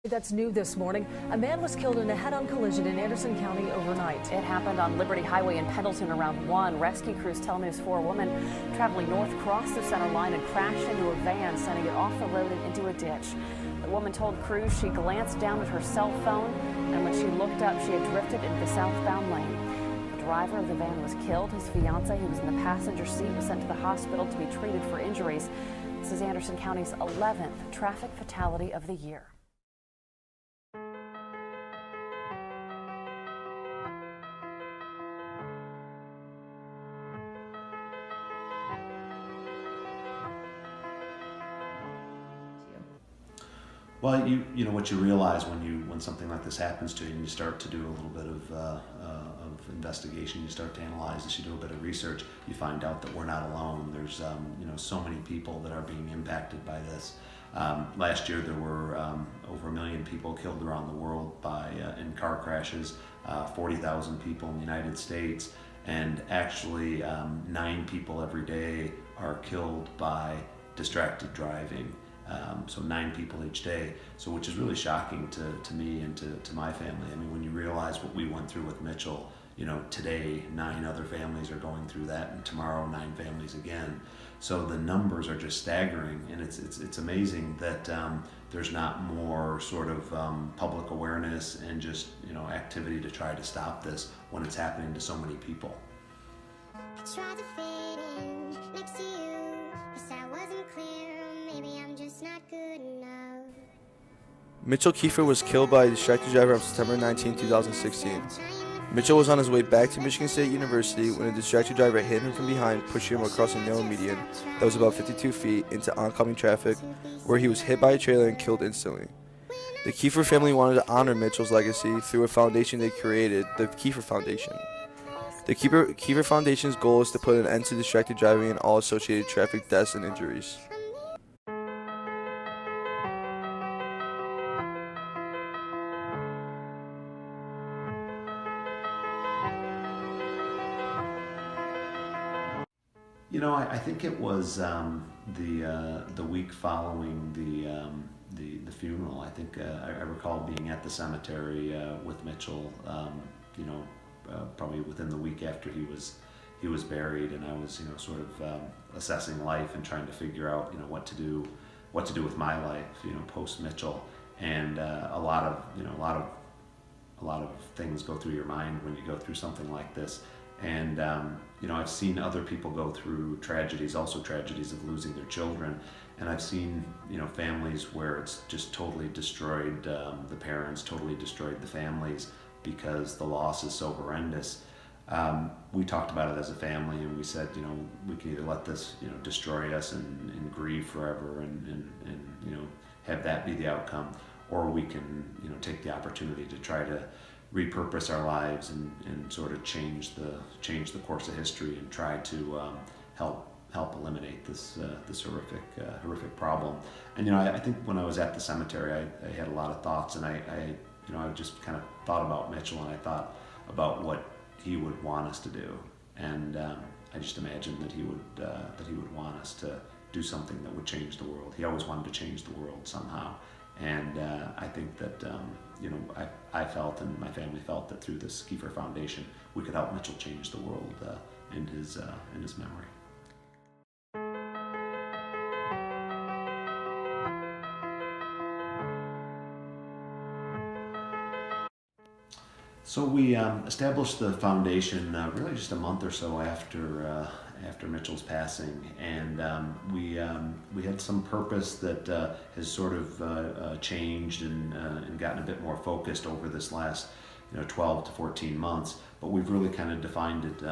That's new this morning. A man was killed in a head-on collision in Anderson County overnight. It happened on Liberty Highway in Pendleton around 1. Rescue crews tell News 4 a woman traveling north crossed the center line and crashed into a van, sending it off the road and into a ditch. The woman told crews she glanced down at her cell phone, and when she looked up, she had drifted into the southbound lane. The driver of the van was killed. His fiance, who was in the passenger seat, was sent to the hospital to be treated for injuries. This is Anderson County's 11th traffic fatality of the year. Well, you know what you realize when something like this happens to you, and you start to do a little bit of investigation, you start to analyze this, you do a bit of research, you find out that we're not alone. There's so many people that are being impacted by this. Last year there were over 1 million people killed around the world in car crashes, 40,000 people in the United States, and actually 9 people every day are killed by distracted driving. So 9 people each day, which is really shocking to me and to my family. I mean, when you realize what we went through with Mitchell, today 9 other families are going through that, and tomorrow 9 families again. So the numbers are just staggering, and it's amazing that there's not more sort of public awareness and just activity to try to stop this when it's happening to so many people. I tried to fit in next to you, but I wasn't clear. Maybe I'm just not good enough. Mitchell Kiefer was killed by a distracted driver on September 19, 2016. Mitchell was on his way back to Michigan State University when a distracted driver hit him from behind, pushing him across a narrow median that was about 52 feet into oncoming traffic, where he was hit by a trailer and killed instantly. The Kiefer family wanted to honor Mitchell's legacy through a foundation they created, the Kiefer Foundation. The Kiefer Foundation's goal is to put an end to distracted driving and all associated traffic deaths and injuries. I think it was the week following the funeral. I think I recall being at the cemetery with Mitchell. Probably within the week after he was buried, and I was sort of assessing life and trying to figure out what to do with my life post Mitchell. And a lot of things go through your mind when you go through something like this. And I've seen other people go through tragedies, also tragedies of losing their children, and I've seen families where it's just totally destroyed the parents, totally destroyed the families because the loss is so horrendous. We talked about it as a family, and we said we can either let this destroy us and grieve forever and have that be the outcome, or we can take the opportunity to try to repurpose our lives and sort of change the course of history and try to help eliminate this horrific problem. And I think when I was at the cemetery, I had a lot of thoughts, and I just kind of thought about Mitchell, and I thought about what he would want us to do, and I just imagined that he would want us to do something that would change the world. He always wanted to change the world somehow. And I think that I felt, and my family felt, that through this Kiefer Foundation we could help Mitchell change the world in his memory. So we established the foundation really just a month or so after Mitchell's passing, and we had some purpose that has sort of changed and gotten a bit more focused over this last 12 to 14 months. But we've really kind of defined it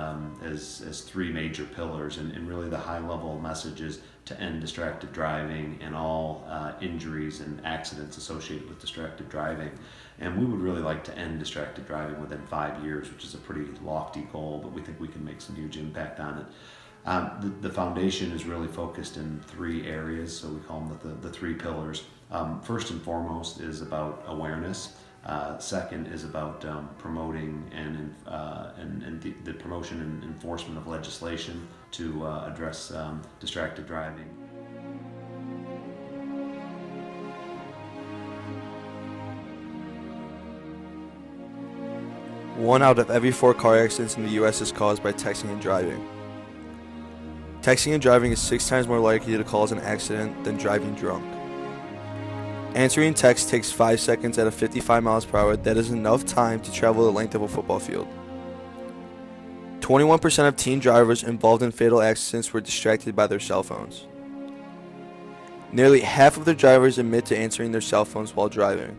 as 3 major pillars, and really the high level message is to end distracted driving and all injuries and accidents associated with distracted driving. And we would really like to end distracted driving within 5 years, which is a pretty lofty goal, but we think we can make some huge impact on it. The foundation is really focused in 3 areas, so we call them the 3 pillars. First and foremost is about awareness. Second is about promoting and the promotion and enforcement of legislation to address distracted driving. 1 out of every 4 car accidents in the US is caused by texting and driving. Texting and driving is 6 times more likely to cause an accident than driving drunk. Answering text takes 5 seconds at a 55 miles per hour. That is enough time to travel the length of a football field. 21% of teen drivers involved in fatal accidents were distracted by their cell phones. Nearly half of the drivers admit to answering their cell phones while driving.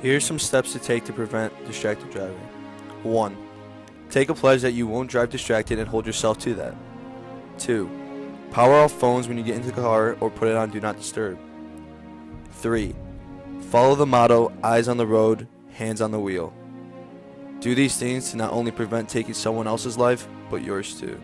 Here are some steps to take to prevent distracted driving. 1. Take a pledge that you won't drive distracted and hold yourself to that. 2. Power off phones when you get into the car or put it on Do Not Disturb. 3. Follow the motto, eyes on the road, hands on the wheel. Do these things to not only prevent taking someone else's life, but yours too.